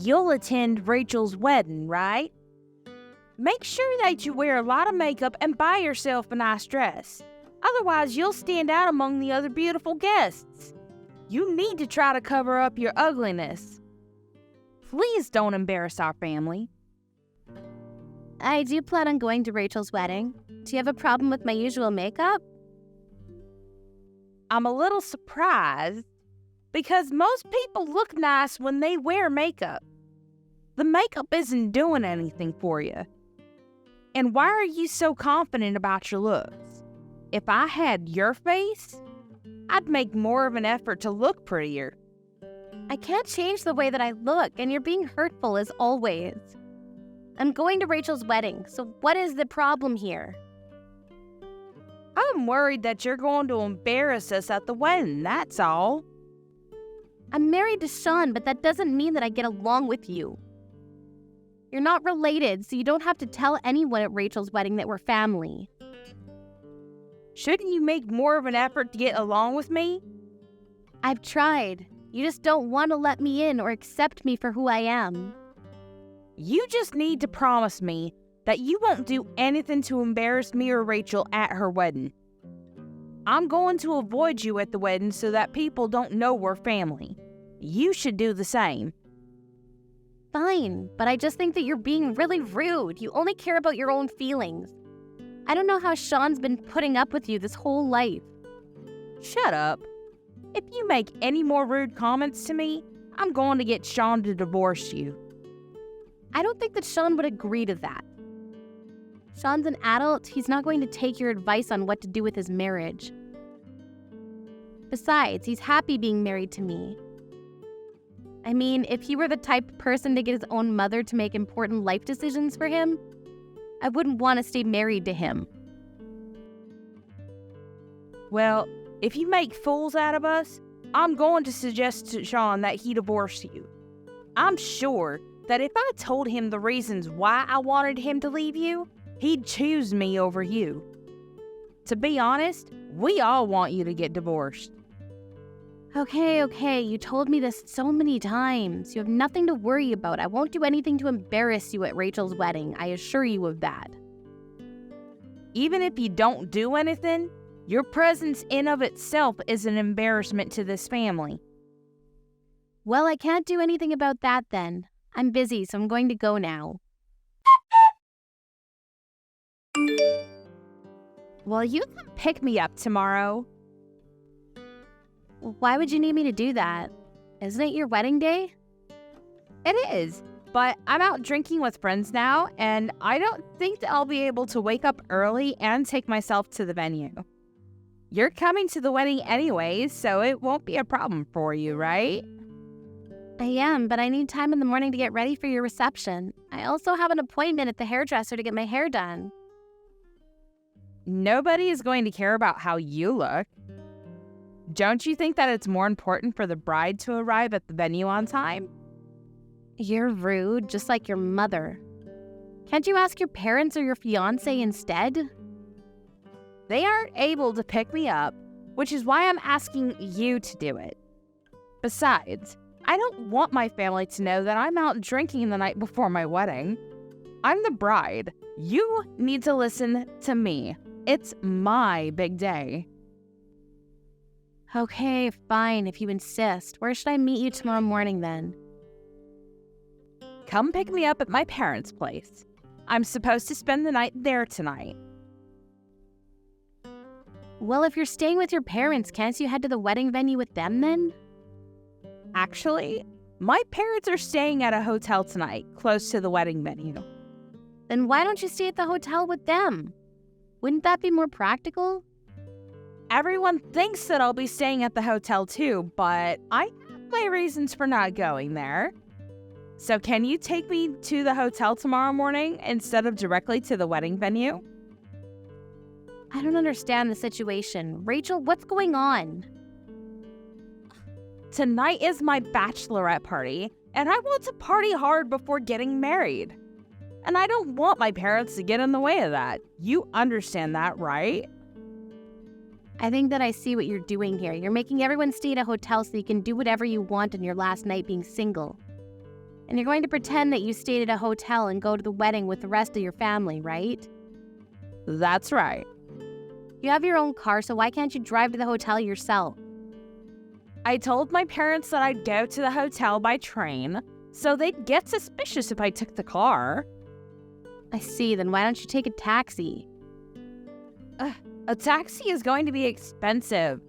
You'll attend Rachel's wedding, right? Make sure that you wear a lot of makeup and buy yourself a nice dress. Otherwise, you'll stand out among the other beautiful guests. You need to try to cover up your ugliness. Please don't embarrass our family. I do plan on going to Rachel's wedding. Do you have a problem with my usual makeup? I'm a little surprised because most people look nice when they wear makeup. The makeup isn't doing anything for you. And why are you so confident about your looks? If I had your face, I'd make more of an effort to look prettier. I can't change the way that I look, and you're being hurtful as always. I'm going to Rachel's wedding, so what is the problem here? I'm worried that you're going to embarrass us at the wedding, that's all. I'm married to Sean, but that doesn't mean that I get along with you. You're not related, so you don't have to tell anyone at Rachel's wedding that we're family. Shouldn't you make more of an effort to get along with me? I've tried. You just don't want to let me in or accept me for who I am. You just need to promise me that you won't do anything to embarrass me or Rachel at her wedding. I'm going to avoid you at the wedding so that people don't know we're family. You should do the same. Fine, but I just think that you're being really rude. You only care about your own feelings. I don't know how Sean's been putting up with you this whole life. Shut up. If you make any more rude comments to me, I'm going to get Sean to divorce you. I don't think that Sean would agree to that. Sean's an adult. He's not going to take your advice on what to do with his marriage. Besides, he's happy being married to me. I mean, if he were the type of person to get his own mother to make important life decisions for him, I wouldn't want to stay married to him. Well, if you make fools out of us, I'm going to suggest to Sean that he divorce you. I'm sure that if I told him the reasons why I wanted him to leave you, he'd choose me over you. To be honest, we all want you to get divorced. Okay, you told me this so many times. You have nothing to worry about. I won't do anything to embarrass you at Rachel's wedding. I assure you of that. Even if you don't do anything, your presence in of itself is an embarrassment to this family. Well, I can't do anything about that then. I'm busy, so I'm going to go now. Will you come pick me up tomorrow? Why would you need me to do that? Isn't it your wedding day? It is, but I'm out drinking with friends now, and I don't think that I'll be able to wake up early and take myself to the venue. You're coming to the wedding anyways, so it won't be a problem for you, right? I am, but I need time in the morning to get ready for your reception. I also have an appointment at the hairdresser to get my hair done. Nobody is going to care about how you look. Don't you think that it's more important for the bride to arrive at the venue on time? You're rude, just like your mother. Can't you ask your parents or your fiancé instead? They aren't able to pick me up, which is why I'm asking you to do it. Besides, I don't want my family to know that I'm out drinking the night before my wedding. I'm the bride. You need to listen to me. It's my big day. Okay, fine, if you insist. Where should I meet you tomorrow morning then? Come pick me up at my parents' place. I'm supposed to spend the night there tonight. Well, if you're staying with your parents, can't you head to the wedding venue with them then? Actually, my parents are staying at a hotel tonight, close to the wedding venue. Then why don't you stay at the hotel with them? Wouldn't that be more practical? Everyone thinks that I'll be staying at the hotel too, but I have my reasons for not going there. So can you take me to the hotel tomorrow morning instead of directly to the wedding venue? I don't understand the situation. Rachel, what's going on? Tonight is my bachelorette party, and I want to party hard before getting married. And I don't want my parents to get in the way of that. You understand that, right? I think that I see what you're doing here. You're making everyone stay at a hotel so you can do whatever you want on your last night being single. And you're going to pretend that you stayed at a hotel and go to the wedding with the rest of your family, right? That's right. You have your own car, so why can't you drive to the hotel yourself? I told my parents that I'd go to the hotel by train, so they'd get suspicious if I took the car. I see, then why don't you take a taxi? A taxi is going to be expensive.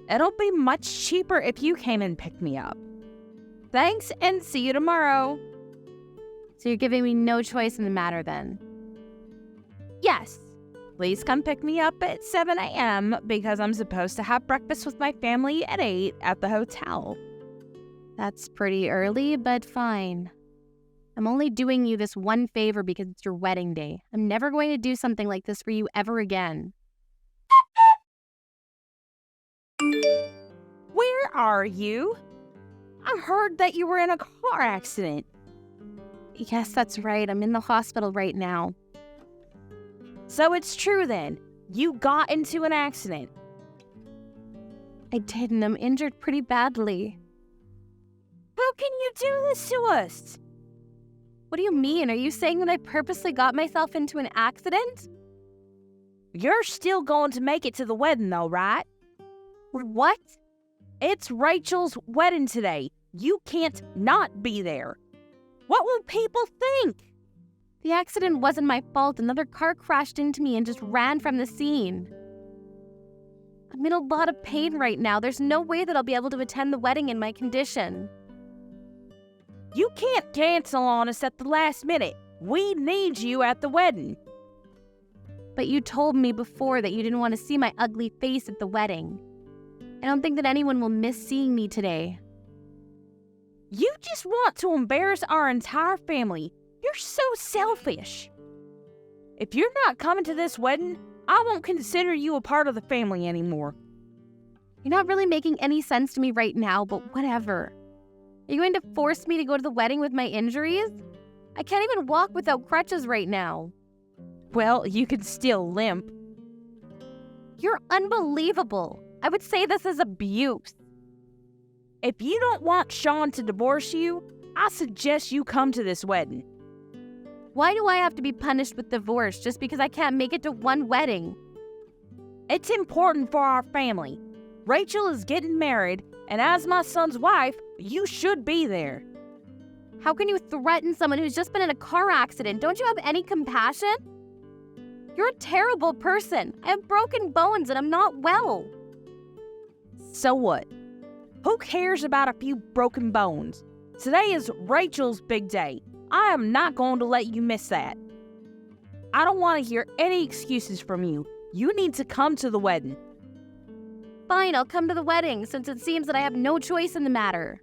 It'll be much cheaper if you came and picked me up. Thanks, and see you tomorrow. So you're giving me no choice in the matter then? Yes. Please come pick me up at 7 a.m. because I'm supposed to have breakfast with my family at 8 at the hotel. That's pretty early, but fine. I'm only doing you this one favor because it's your wedding day. I'm never going to do something like this for you ever again. Where are you? I heard that you were in a car accident. Yes, that's right. I'm in the hospital right now. So it's true then. You got into an accident. I did, and I'm injured pretty badly. How can you do this to us? What do you mean? Are you saying that I purposely got myself into an accident? You're still going to make it to the wedding though, right? What? It's Rachel's wedding today. You can't not be there. What will people think? The accident wasn't my fault. Another car crashed into me and just ran from the scene. I'm in a lot of pain right now. There's no way that I'll be able to attend the wedding in my condition. You can't cancel on us at the last minute. We need you at the wedding. But you told me before that you didn't want to see my ugly face at the wedding. I don't think that anyone will miss seeing me today. You just want to embarrass our entire family. You're so selfish. If you're not coming to this wedding, I won't consider you a part of the family anymore. You're not really making any sense to me right now, but whatever. Are you going to force me to go to the wedding with my injuries? I can't even walk without crutches right now. Well, you can still limp. You're unbelievable. I would say this is abuse. If you don't want Sean to divorce you, I suggest you come to this wedding. Why do I have to be punished with divorce just because I can't make it to one wedding? It's important for our family. Rachel is getting married, and as my son's wife, you should be there. How can you threaten someone who's just been in a car accident? Don't you have any compassion? You're a terrible person. I have broken bones and I'm not well. So what? Who cares about a few broken bones? Today is Rachel's big day. I am not going to let you miss that. I don't want to hear any excuses from you. You need to come to the wedding. Fine, I'll come to the wedding since it seems that I have no choice in the matter.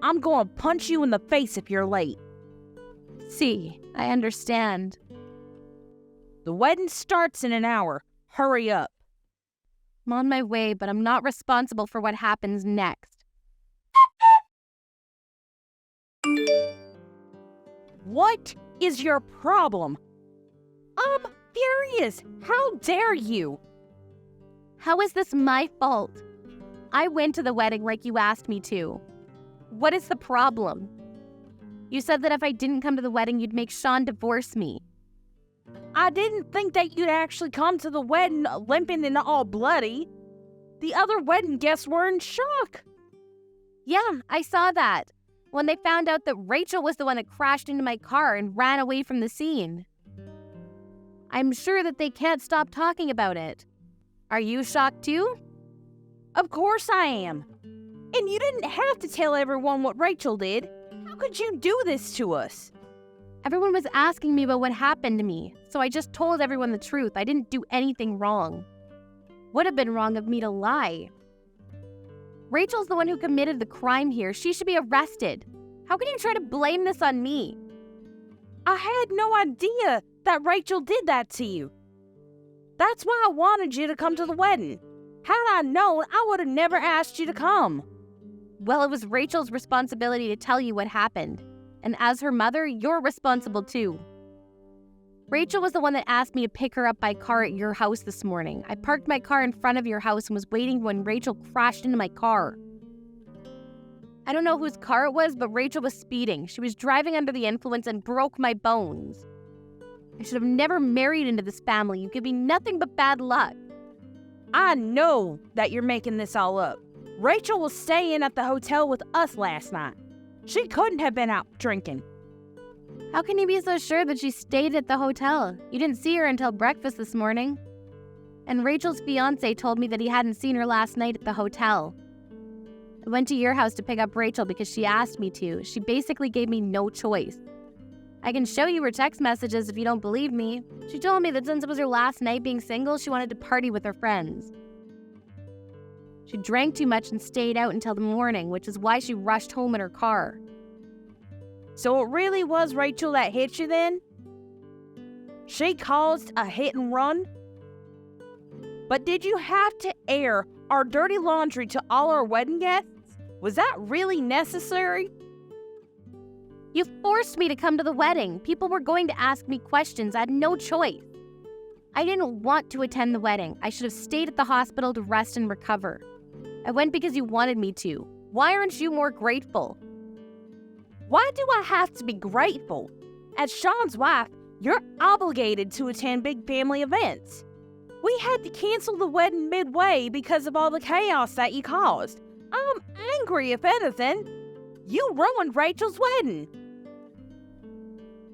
I'm going to punch you in the face if you're late. See, I understand. The wedding starts in an hour. Hurry up. I'm on my way, but I'm not responsible for what happens next. What is your problem? I'm furious. How dare you? How is this my fault? I went to the wedding like you asked me to. What is the problem? You said that if I didn't come to the wedding, you'd make Sean divorce me. I didn't think that you'd actually come to the wedding limping and all bloody. The other wedding guests were in shock. Yeah, I saw that. When they found out that Rachel was the one that crashed into my car and ran away from the scene. I'm sure that they can't stop talking about it. Are you shocked too? Of course I am. And you didn't have to tell everyone what Rachel did. How could you do this to us? Everyone was asking me about what happened to me, so I just told everyone the truth. I didn't do anything wrong. Would have been wrong of me to lie. Rachel's the one who committed the crime here. She should be arrested. How can you try to blame this on me? I had no idea that Rachel did that to you. That's why I wanted you to come to the wedding. Had I known, I would have never asked you to come. Well, it was Rachel's responsibility to tell you what happened. And as her mother, you're responsible too. Rachel was the one that asked me to pick her up by car at your house this morning. I parked my car in front of your house and was waiting when Rachel crashed into my car. I don't know whose car it was, but Rachel was speeding. She was driving under the influence and broke my bones. I should have never married into this family. You give me nothing but bad luck. I know that you're making this all up. Rachel was staying at the hotel with us last night. She couldn't have been out drinking. How can you be so sure that she stayed at the hotel? You didn't see her until breakfast this morning. And Rachel's fiance told me that he hadn't seen her last night at the hotel. I went to your house to pick up Rachel because she asked me to. She basically gave me no choice. I can show you her text messages if you don't believe me. She told me that since it was her last night being single, she wanted to party with her friends. She drank too much and stayed out until the morning, which is why she rushed home in her car. So it really was Rachel that hit you then? She caused a hit and run? But did you have to air our dirty laundry to all our wedding guests? Was that really necessary? You forced me to come to the wedding. People were going to ask me questions. I had no choice. I didn't want to attend the wedding. I should have stayed at the hospital to rest and recover. I went because you wanted me to. Why aren't you more grateful? Why do I have to be grateful? As Sean's wife, you're obligated to attend big family events. We had to cancel the wedding midway because of all the chaos that you caused. I'm angry, if anything. You ruined Rachel's wedding.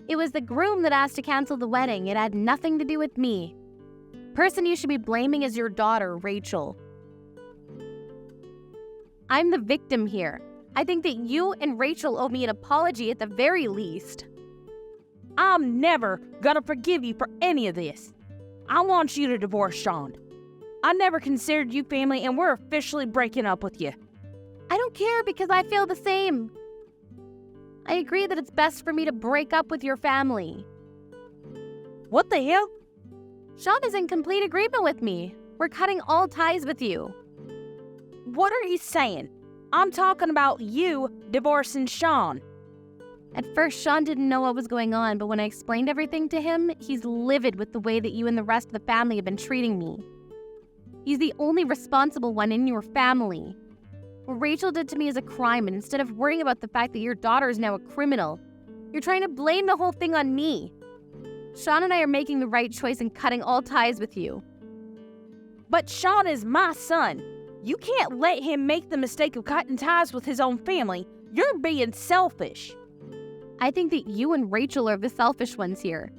It was the groom that asked to cancel the wedding. It had nothing to do with me. The person you should be blaming is your daughter, Rachel. I'm the victim here. I think that you and Rachel owe me an apology at the very least. I'm never gonna forgive you for any of this. I want you to divorce Sean. I never considered you family, and we're officially breaking up with you. I don't care because I feel the same. I agree that it's best for me to break up with your family. What the hell? Sean is in complete agreement with me. We're cutting all ties with you. What are you saying? I'm talking about you divorcing Sean. At first, Sean didn't know what was going on, but when I explained everything to him, he's livid with the way that you and the rest of the family have been treating me. He's the only responsible one in your family. What Rachel did to me is a crime, and instead of worrying about the fact that your daughter is now a criminal, you're trying to blame the whole thing on me. Sean and I are making the right choice in cutting all ties with you. But Sean is my son. You can't let him make the mistake of cutting ties with his own family. You're being selfish. I think that you and Rachel are the selfish ones here.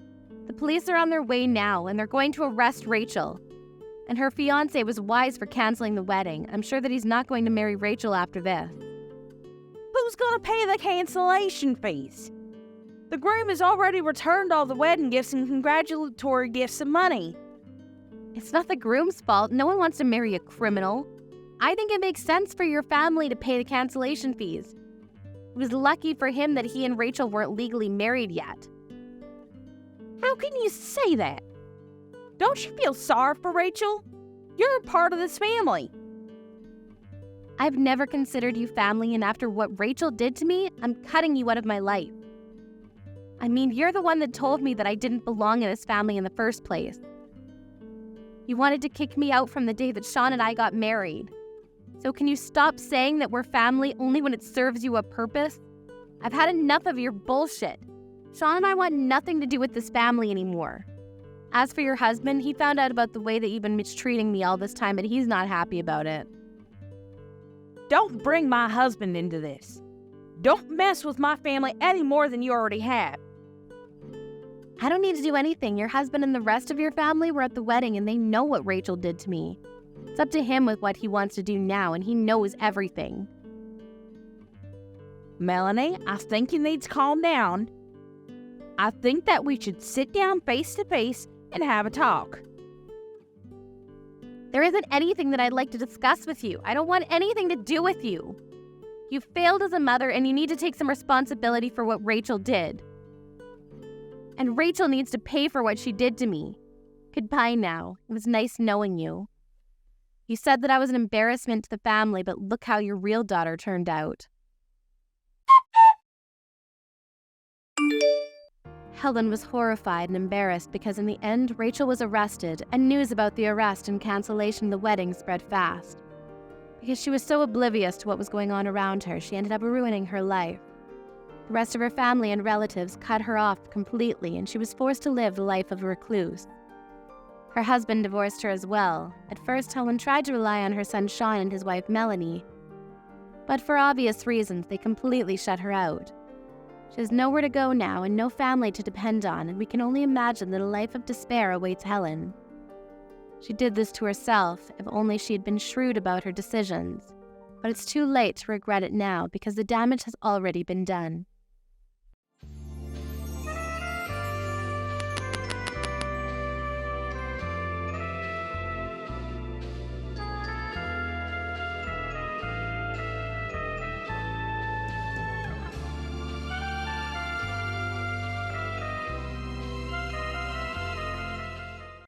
The police are on their way now, and they're going to arrest Rachel. And her fiancé was wise for canceling the wedding. I'm sure that he's not going to marry Rachel after this. Who's gonna pay the cancellation fees? The groom has already returned all the wedding gifts and congratulatory gifts and money. It's not the groom's fault. No one wants to marry a criminal. I think it makes sense for your family to pay the cancellation fees. It was lucky for him that he and Rachel weren't legally married yet. How can you say that? Don't you feel sorry for Rachel? You're a part of this family. I've never considered you family, and after what Rachel did to me, I'm cutting you out of my life. I mean, you're the one that told me that I didn't belong in this family in the first place. You wanted to kick me out from the day that Sean and I got married. So can you stop saying that we're family only when it serves you a purpose? I've had enough of your bullshit. Sean and I want nothing to do with this family anymore. As for your husband, he found out about the way that you've been mistreating me all this time, and he's not happy about it. Don't bring my husband into this. Don't mess with my family any more than you already have. I don't need to do anything. Your husband and the rest of your family were at the wedding, and they know what Rachel did to me. It's up to him with what he wants to do now, and he knows everything. Melanie, I think you need to calm down. I think that we should sit down face to face and have a talk. There isn't anything that I'd like to discuss with you. I don't want anything to do with you. You failed as a mother, and you need to take some responsibility for what Rachel did. And Rachel needs to pay for what she did to me. Goodbye now. It was nice knowing you. You said that I was an embarrassment to the family, but look how your real daughter turned out. Helen was horrified and embarrassed because in the end, Rachel was arrested, and news about the arrest and cancellation of the wedding spread fast. Because she was so oblivious to what was going on around her, she ended up ruining her life. The rest of her family and relatives cut her off completely, and she was forced to live the life of a recluse. Her husband divorced her as well. At first, Helen tried to rely on her son Sean and his wife Melanie, but for obvious reasons, they completely shut her out. She has nowhere to go now and no family to depend on, and we can only imagine that a life of despair awaits Helen. She did this to herself, if only she had been shrewd about her decisions. But it's too late to regret it now because the damage has already been done.